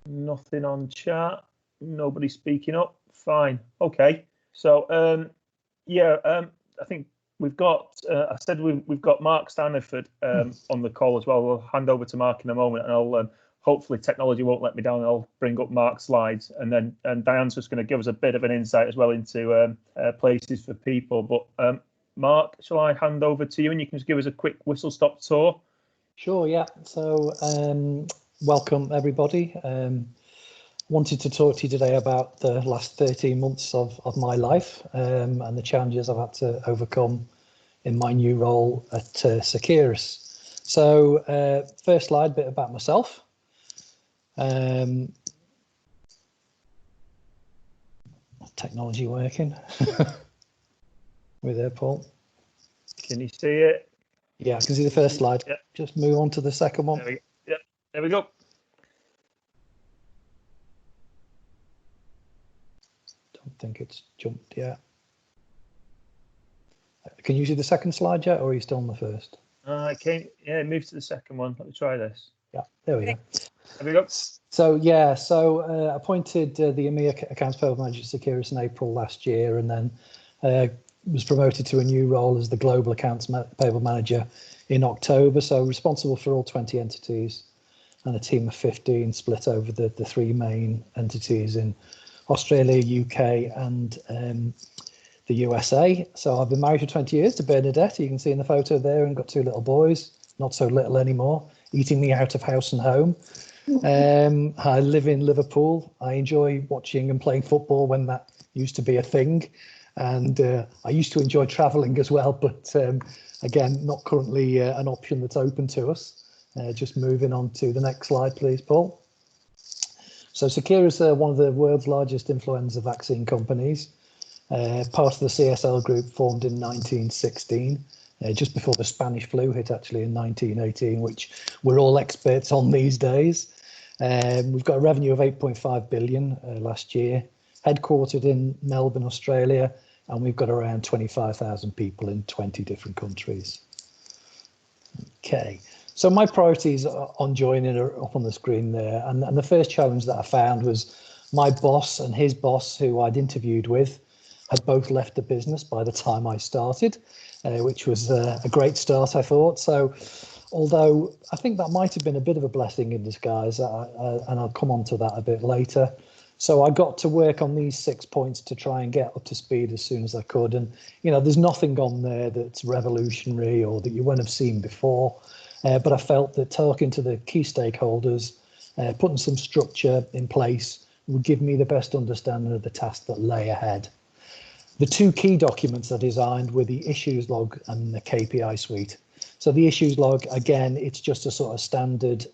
Nothing on chat. Nobody speaking up. Fine. Okay. So I think we've got. I said we've got Mark Staniford on the call as well. We'll hand over to Mark in a moment, and I'll. Hopefully technology won't let me down, and I'll bring up Mark's slides, and Diane's just going to give us a bit of an insight as well into places for people. But Mark, shall I hand over to you and you can just give us a quick whistle-stop tour? Sure, yeah. So welcome everybody. Wanted to talk to you today about the last 13 months of my life and the challenges I've had to overcome in my new role at Securus. So first slide, a bit about myself. Technology working. We're there, Paul. Can you see it? Yeah, I can see the first slide. Yep. Just move on to the second one. There we go. Don't think it's jumped yet. Can you see the second slide yet, or are you still on the first? It moves to the second one. Let me try this. Yeah, there we go. There we go. So appointed the EMEA Accounts Payable Manager at Securus in April last year, and then was promoted to a new role as the Global Accounts Payable Manager in October. So responsible for all 20 entities and a team of 15 split over the three main entities in Australia, UK, and the USA. So I've been married for 20 years to Bernadette. You can see in the photo there, and got two little boys, not so little anymore, eating me out of house and home. I live in Liverpool. I enjoy watching and playing football when that used to be a thing. And I used to enjoy traveling as well, but again, not currently an option that's open to us. Just moving on to the next slide, please, Paul. So Securus is one of the world's largest influenza vaccine companies, part of the CSL group formed in 1916. Just before the Spanish flu hit, actually, in 1918, which we're all experts on these days. We've got a revenue of 8.5 billion last year, headquartered in Melbourne, Australia, and we've got around 25,000 people in 20 different countries. Okay, so my priorities on joining are up on the screen there, and the first challenge that I found was my boss and his boss, who I'd interviewed with, had both left the business by the time I started, which was a great start, I thought. So Although I think that might have been a bit of a blessing in disguise, and I'll come on to that a bit later. So I got to work on these 6 points to try and get up to speed as soon as I could. And, you know, there's nothing on there that's revolutionary or that you won't have seen before. But I felt that talking to the key stakeholders, putting some structure in place would give me the best understanding of the tasks that lay ahead. The 2 key documents I designed were the issues log and the KPI suite. So the issues log, again, it's just a sort of standard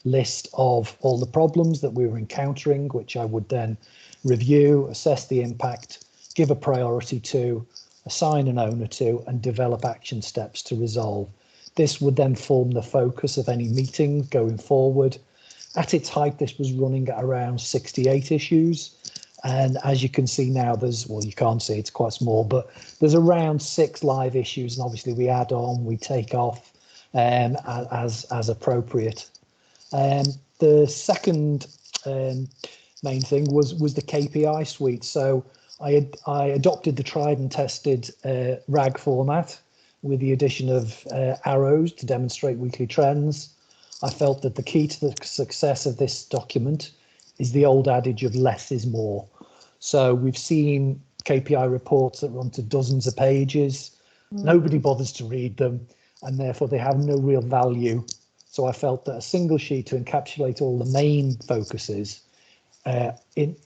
list of all the problems that we were encountering, which I would then review, assess the impact, give a priority to, assign an owner to, and develop action steps to resolve. This would then form the focus of any meeting going forward. At its height, this was running at around 68 issues. And as you can see now, there's, well, you can't see, it's quite small, but there's around 6 live issues. And obviously we add on, we take off as appropriate. The second main thing was the KPI suite. So I adopted the tried and tested RAG format with the addition of arrows to demonstrate weekly trends. I felt that the key to the success of this document is the old adage of less is more. So we've seen KPI reports that run to dozens of pages. Nobody bothers to read them, and therefore they have no real value. So I felt that a single sheet to encapsulate all the main focuses, it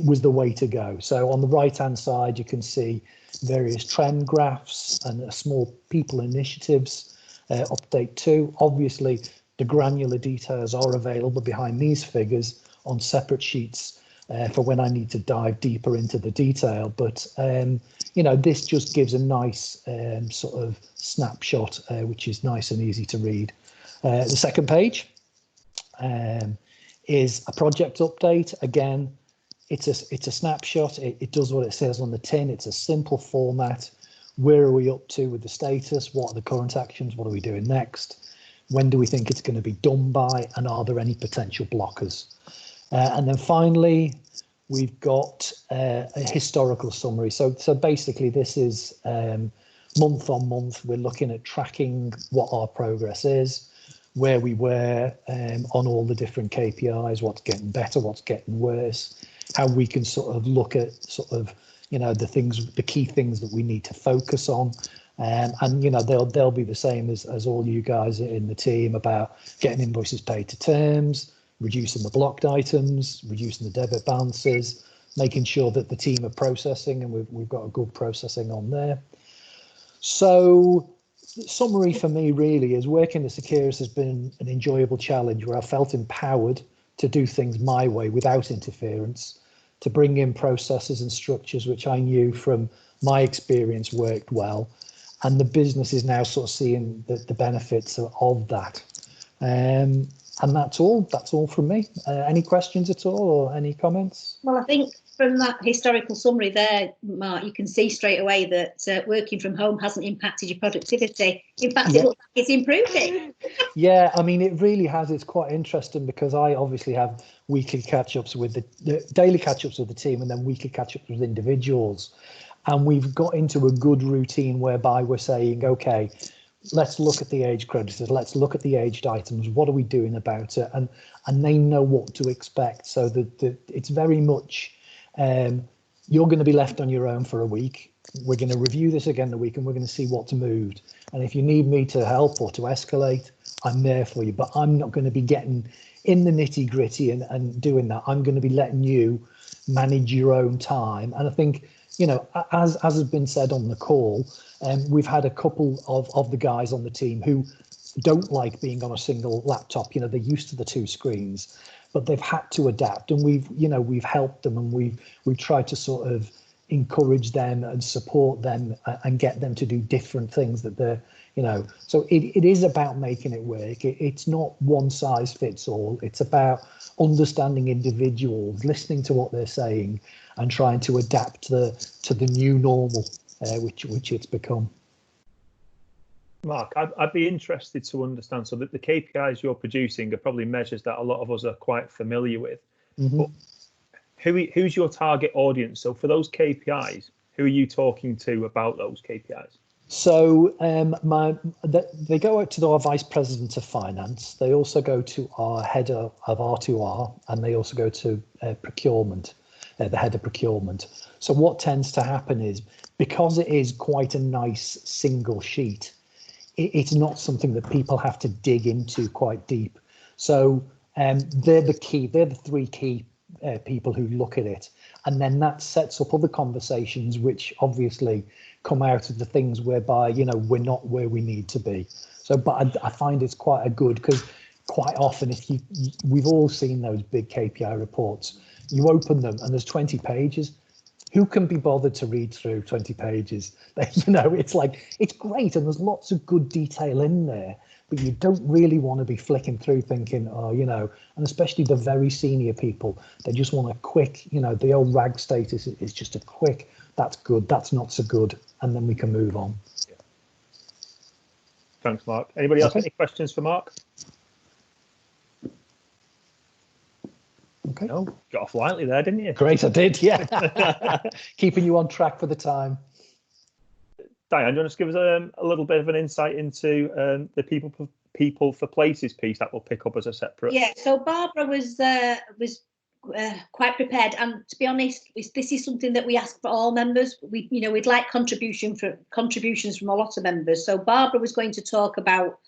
was the way to go. So on the right-hand side, you can see various trend graphs and a small people initiatives update too. Obviously, the granular details are available behind these figures on separate sheets for when I need to dive deeper into the detail. But, you know, this just gives a nice sort of snapshot, which is nice and easy to read. The second page is a project update. Again, it's a snapshot. It does what it says on the tin. It's a simple format. Where are we up to with the status? What are the current actions? What are we doing next? When do we think it's going to be done by? And are there any potential blockers? And then finally, we've got a historical summary. So basically, this is month on month. We're looking at tracking what our progress is, where we were on all the different KPIs, what's getting better, what's getting worse, how we can sort of look at sort of, you know, the key things that we need to focus on. And you know, they'll be the same as all you guys in the team about getting invoices paid to terms, reducing the blocked items, reducing the debit balances, making sure that the team are processing, and we've got a good processing on there. So summary for me really is working at Securus has been an enjoyable challenge where I felt empowered to do things my way without interference, to bring in processes and structures which I knew from my experience worked well. And the business is now sort of seeing the benefits of that. And that's all from me. Any questions at all or any comments? Well, I think from that historical summary there, Mark, you can see straight away that working from home hasn't impacted your productivity. In fact, it looks like it's improved it. Yeah, I mean, it really has. It's quite interesting because I obviously have weekly catch-ups with the daily catch-ups with the team and then weekly catch-ups with individuals. And we've got into a good routine whereby we're saying, OK, let's look at the age creditors, let's look at the aged items, what are we doing about it? And they know what to expect. So that it's very much, you're going to be left on your own for a week. We're going to review this again the week and we're going to see what's moved. And if you need me to help or to escalate, I'm there for you. But I'm not going to be getting in the nitty gritty and doing that. I'm going to be letting you manage your own time. And I think, you know, as has been said on the call, we've had a couple of the guys on the team who don't like being on a single laptop. You know, they're used to the 2 screens, but they've had to adapt, and we've helped them, and we've tried to sort of encourage them and support them and get them to do different things that they're, you know. So it is about making it work. It's not one size fits all. It's about understanding individuals, listening to what they're saying, and trying to adapt to the new normal, which it's become. Mark, I'd be interested to understand, so that the KPIs you're producing are probably measures that a lot of us are quite familiar with. Mm-hmm. But who's your target audience? So for those KPIs, who are you talking to about those KPIs? So they go out to our vice president of finance. They also go to our head of R2R, and they also go to procurement, the head of procurement. So what tends to happen is, because it is quite a nice single sheet, it's not something that people have to dig into quite deep. So they're the three key people who look at it, and then that sets up other conversations which obviously come out of the things whereby, you know, we're not where we need to be. So, but I find it's quite a good, because quite often, if we've all seen those big KPI reports, you open them and there's 20 pages. Who can be bothered to read through 20 pages? You know, it's like, it's great and there's lots of good detail in there, but you don't really want to be flicking through thinking, oh, you know, and especially the very senior people, they just want a quick, you know, the old RAG status is just a quick, that's good, that's not so good, and then we can move on. Yeah. Thanks, Mark. Anybody else got any questions for Mark? Okay. No, got off lightly there, didn't you? Great, I did, yeah. Keeping you on track for the time. Diane, do you want to give us a little bit of an insight into the people for places piece that we'll pick up as a separate? Yeah, so Barbara was quite prepared, and to be honest, this is something that we ask for all members. We'd like contributions from a lot of members. So Barbara was going to talk about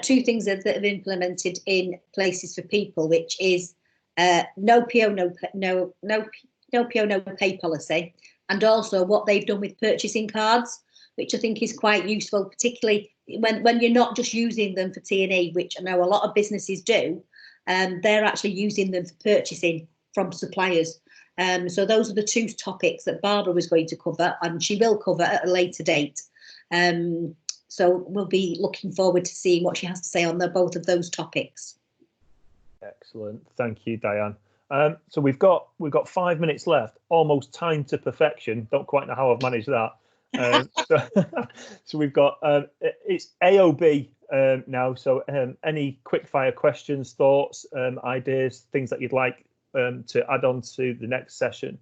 two things that have implemented in Places for People, which is no PO, no PO, no pay policy, and also what they've done with purchasing cards, which I think is quite useful, particularly when you're not just using them for T&E, which I know a lot of businesses do. They're actually using them for purchasing from suppliers. So those are the two topics that Barbara was going to cover, and she will cover at a later date. So we'll be looking forward to seeing what she has to say on both of those topics. Excellent, thank you, Diane. So we've got 5 minutes left, almost time to perfection. Don't quite know how I've managed that. So we've got it's AOB now. So any quick fire questions, thoughts, ideas, things that you'd like to add on to the next session.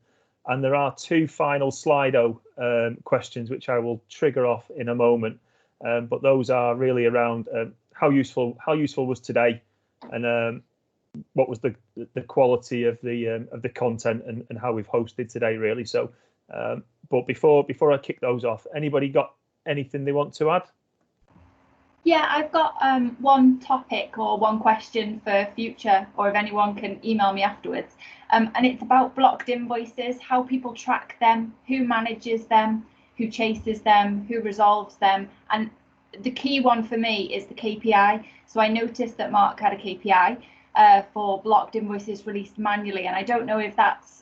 And there are two final Slido questions which I will trigger off in a moment. But those are really around how useful was today, and what was the quality of the content and how we've hosted today, really. So but before I kick those off, anybody got anything they want to add? Yeah, I've got one topic or one question for future, or if anyone can email me afterwards. And it's about blocked invoices, how people track them, who manages them, who chases them, who resolves them. And the key one for me is the KPI. So I noticed that Mark had a KPI for blocked invoices released manually, and I don't know if that's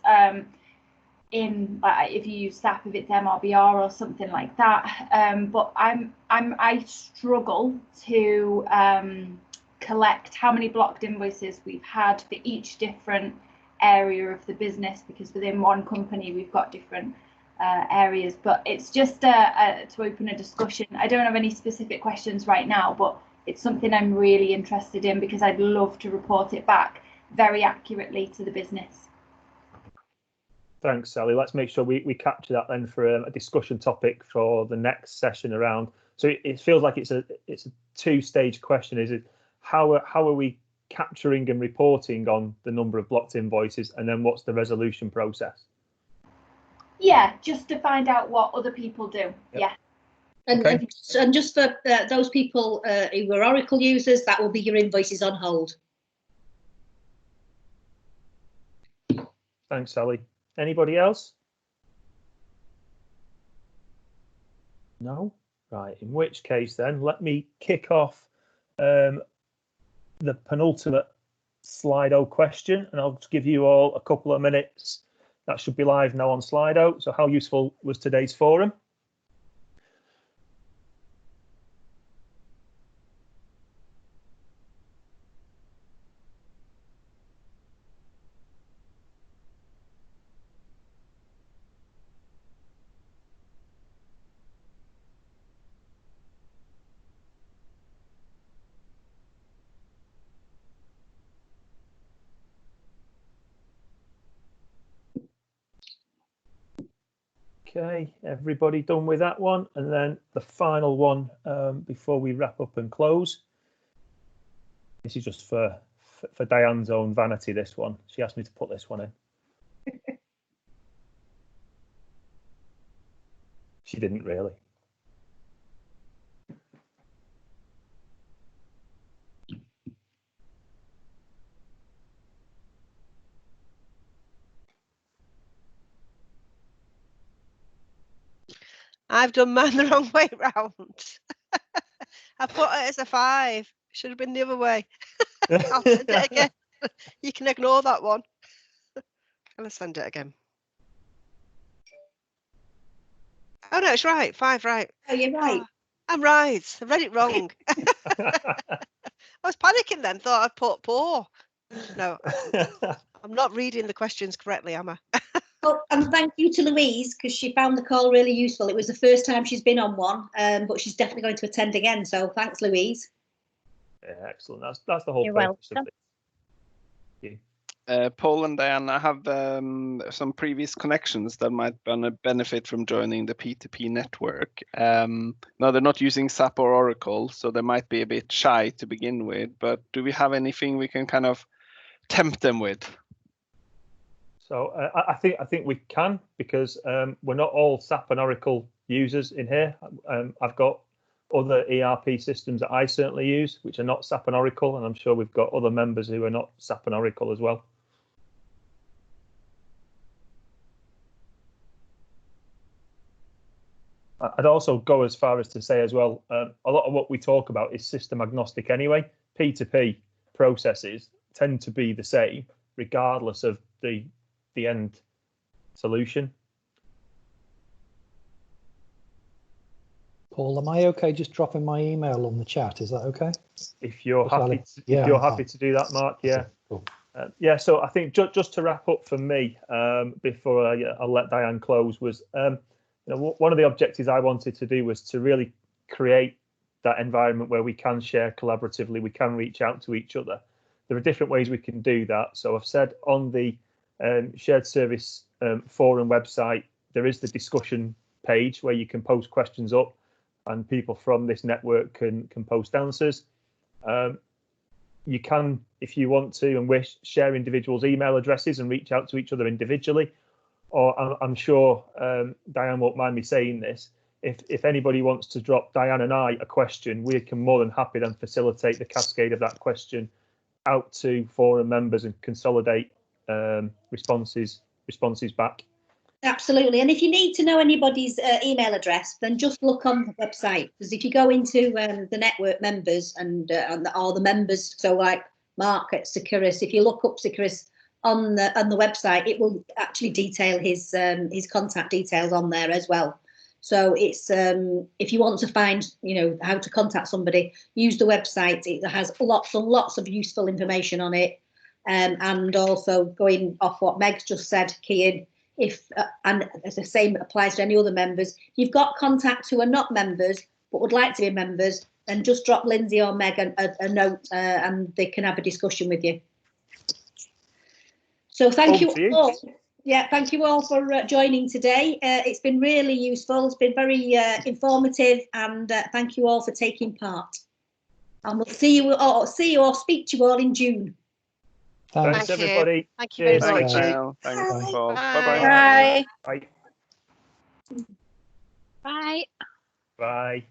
if you use SAP, if it's MRBR or something like that. But I struggle to collect how many blocked invoices we've had for each different area of the business, because within one company we've got different areas. But it's just to open a discussion. I don't have any specific questions right now, but it's something I'm really interested in, because I'd love to report it back very accurately to the business. Thanks, Sally. Let's make sure we capture that then for a discussion topic for the next session around. So it feels like it's a two-stage question. Is it how are we capturing and reporting on the number of blocked invoices, and then what's the resolution process? Yeah, just to find out what other people do. Yep. Yeah. And just for those people who are Oracle users, that will be your invoices on hold. Thanks, Sally. Anybody else? No? Right, in which case then, let me kick off the penultimate Slido question, and I'll just give you all a couple of minutes. That should be live now on Slido. So how useful was today's forum? Okay, everybody done with that one? And then the final one before we wrap up and close. This is just for Diane's own vanity, this one. She asked me to put this one in. She didn't really. I've done mine the wrong way round. I put it as a 5. Should have been the other way. I'll send it again. You can ignore that one. I'll send it again. Oh no, it's right. 5, right. Oh, you're right. Oh, I'm right. I read it wrong. I was panicking then. Thought I'd put poor. No, I'm not reading the questions correctly, am I? Oh, and thank you to Louise, because she found the call really useful. It was the first time she's been on one, but she's definitely going to attend again. So thanks, Louise. Yeah, excellent. That's the whole You're purpose of welcome. it. Thank you. Paul and Diane, I have some previous connections that might benefit from joining the P2P network. Now, they're not using SAP or Oracle, so they might be a bit shy to begin with, but do we have anything we can kind of tempt them with? So I think we can, because we're not all SAP and Oracle users in here. I've got other ERP systems that I certainly use, which are not SAP and Oracle, and I'm sure we've got other members who are not SAP and Oracle as well. I'd also go as far as to say as well, a lot of what we talk about is system agnostic anyway. P2P processes tend to be the same regardless of the end solution. Paul, am I okay just dropping my email on the chat? Is that okay? If you're Just happy, yeah, if you're I'm happy fine. to do that, Mark, yeah. Cool. Yeah, so I think just to wrap up for me, before I'll let Diane close, was one of the objectives I wanted to do was to really create that environment where we can share collaboratively, we can reach out to each other. There are different ways we can do that. So I've said on the shared service forum website, there is the discussion page where you can post questions up and people from this network can post answers. You can, if you want to and wish, share individuals' email addresses and reach out to each other individually. Or I'm sure Diane won't mind me saying this. If anybody wants to drop Diane and I a question, we can more than happy then facilitate the cascade of that question out to forum members and consolidate responses back. Absolutely. And if you need to know anybody's email address, then just look on the website, because if you go into the network members and all the members, so like Mark at Securus, if you look up Securus on the website, it will actually detail his contact details on there as well. So it's if you want to find how to contact somebody, use the website. It has lots and lots of useful information on it, and also going off what Meg's just said, Kian. If and the same applies to any other members, if you've got contacts who are not members but would like to be members, then just drop Lindsay or Meg a note and they can have a discussion with you. So thank you all. Yeah, thank you all for joining today. It's been really useful. It's been very informative, and thank you all for taking part. And we'll see you or speak to you all in June. Thanks everybody. Thank you very much. Thanks, Paul. Bye. Bye. Bye. Bye.